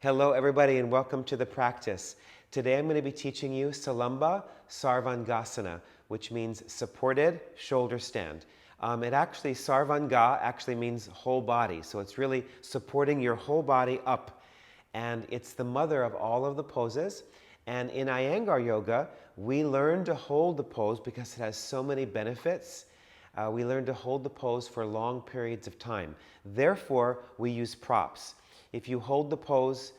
Hello everybody and welcome to the practice. Today I'm going to be teaching you Salamba Sarvangasana, which means supported shoulder stand. Sarvanga actually means whole body, so it's really supporting your whole body up. And it's the mother of all of the poses. And in Iyengar Yoga, we learn to hold the pose because it has so many benefits. We learn to hold the pose for long periods of time. Therefore, we use props. If you hold the pose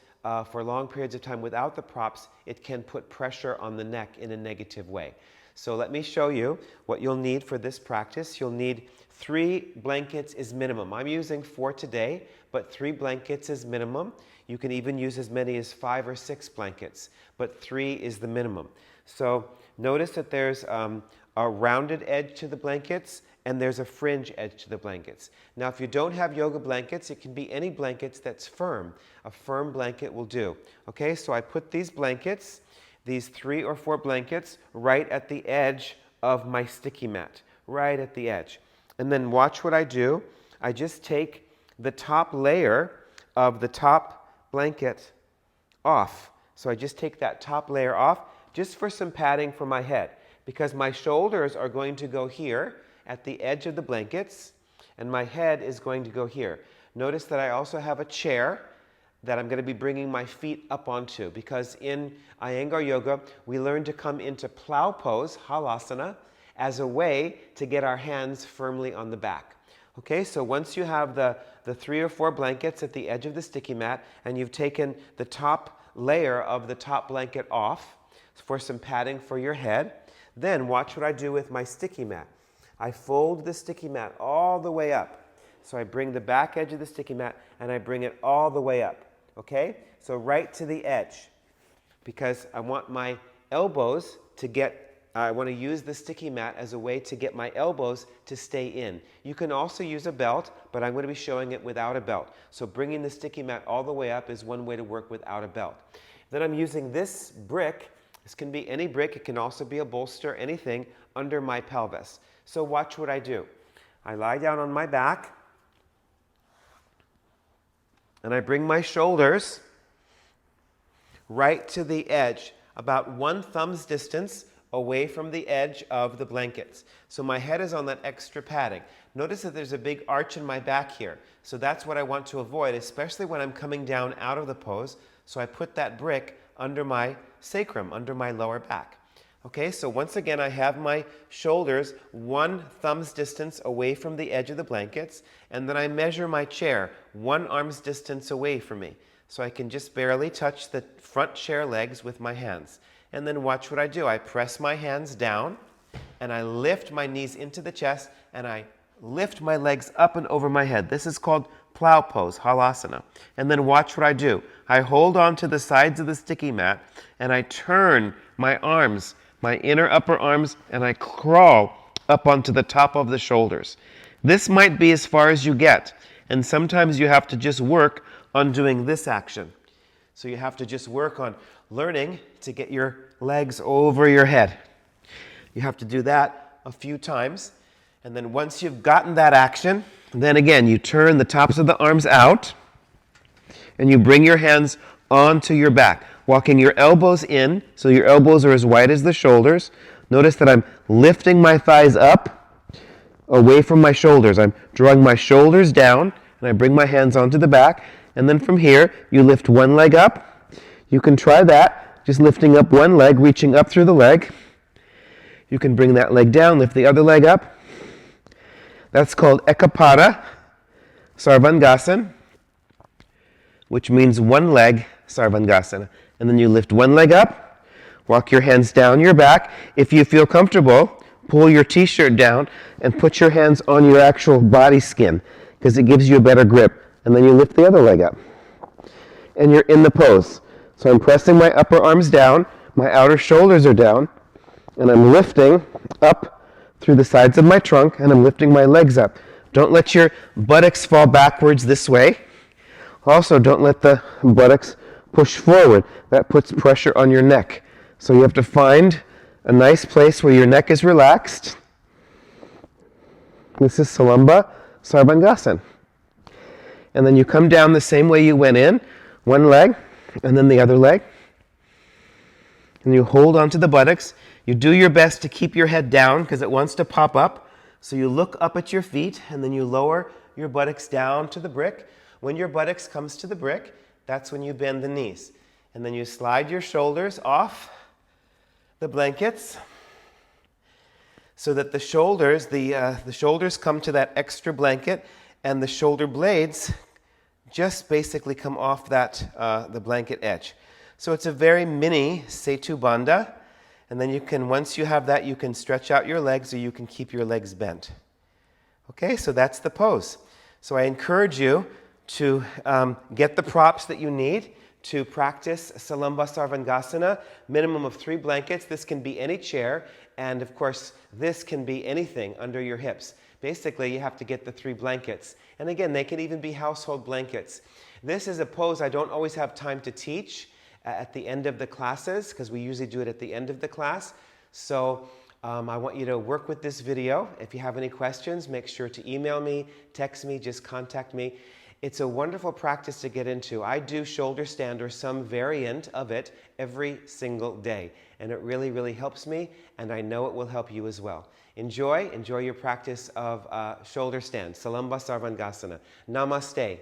for long periods of time without the props, it can put pressure on the neck in a negative way. So let me show you what you'll need for this practice. You'll need 3 blankets is minimum. I'm using 4 today, but 3 blankets is minimum. You can even use as many as 5 or 6 blankets, but 3 is the minimum. So notice that there's a rounded edge to the blankets and there's a fringe edge to the blankets. Now if you don't have yoga blankets, it can be any blankets that's firm. A firm blanket will do. Okay, so I put these blankets, these 3 or 4 blankets, right at the edge of my sticky mat, right at the edge. And then watch what I do. I just take the top layer of the top blanket off. So I just take that top layer off just for some padding for my head, because my shoulders are going to go here at the edge of the blankets and my head is going to go here. Notice that I also have a chair that I'm going to be bringing my feet up onto, because in Iyengar Yoga we learn to come into Plow Pose, Halasana, as a way to get our hands firmly on the back. Okay, so once you have the 3 or 4 blankets at the edge of the sticky mat and you've taken the top layer of the top blanket off for some padding for your head, then watch what I do with my sticky mat. I fold the sticky mat all the way up. So I bring the back edge of the sticky mat and I bring it all the way up. Okay? So right to the edge, because I want my elbows to I want to use the sticky mat as a way to get my elbows to stay in. You can also use a belt, but I'm going to be showing it without a belt. So bringing the sticky mat all the way up is one way to work without a belt. Then I'm using this brick. This can be any brick. It can also be a bolster, anything, under my pelvis. So watch what I do. I lie down on my back and I bring my shoulders right to the edge, about 1 thumb's distance away from the edge of the blankets. So my head is on that extra padding. Notice that there's a big arch in my back here. So that's what I want to avoid, especially when I'm coming down out of the pose. So I put that brick under my sacrum, under my lower back. Okay, so once again I have my shoulders 1 thumb's distance away from the edge of the blankets, and then I measure my chair 1 arm's distance away from me. So I can just barely touch the front chair legs with my hands. And then watch what I do. I press my hands down and I lift my knees into the chest and I lift my legs up and over my head. This is called Plow Pose, Halasana. And then watch what I do. I hold on to the sides of the sticky mat and I turn my arms, my inner upper arms, and I crawl up onto the top of the shoulders. This might be as far as you get, and sometimes you have to just work on doing this action. So you have to just work on learning to get your legs over your head. You have to do that a few times, and then once you've gotten that action, then again you turn the tops of the arms out and you bring your hands onto your back, walking your elbows in so your elbows are as wide as the shoulders. Notice that I'm lifting my thighs up away from my shoulders. I'm drawing my shoulders down and I bring my hands onto the back, and then from here you lift 1 leg up. You can try that, just lifting up 1 leg, reaching up through the leg. You can bring that leg down, lift the other leg up. That's called Eka Pada Sarvangasana, which means 1 leg Sarvangasana. And then you lift 1 leg up, walk your hands down your back. If you feel comfortable, pull your t-shirt down and put your hands on your actual body skin, because it gives you a better grip. And then you lift the other leg up. And you're in the pose. So I'm pressing my upper arms down, my outer shoulders are down, and I'm lifting up through the sides of my trunk, and I'm lifting my legs up. Don't let your buttocks fall backwards this way. Also, don't let the buttocks push forward. That puts pressure on your neck. So you have to find a nice place where your neck is relaxed. This is Salamba Sarvangasana. And then you come down the same way you went in. 1 leg, and then the other leg. And you hold onto the buttocks. You do your best to keep your head down because it wants to pop up. So you look up at your feet and then you lower your buttocks down to the brick. When your buttocks comes to the brick, that's when you bend the knees. And then you slide your shoulders off the blankets so that the shoulders, the shoulders come to that extra blanket, and the shoulder blades just basically come off that the blanket edge. So it's a very mini Setu Bandha, and then you can, once you have that, you can stretch out your legs or you can keep your legs bent. Okay, so that's the pose. So I encourage you to get the props that you need to practice Salamba Sarvangasana, minimum of 3 blankets. This can be any chair, and of course, this can be anything under your hips. Basically, you have to get the 3 blankets. And again, they can even be household blankets. This is a pose I don't always have time to teach at the end of the classes, because we usually do it at the end of the class. So I want you to work with this video. If you have any questions, make sure to email me, text me, just contact me. It's a wonderful practice to get into. I do shoulder stand or some variant of it every single day, and it really, really helps me, and I know it will help you as well. Enjoy your practice of shoulder stand, Salamba Sarvangasana. Namaste.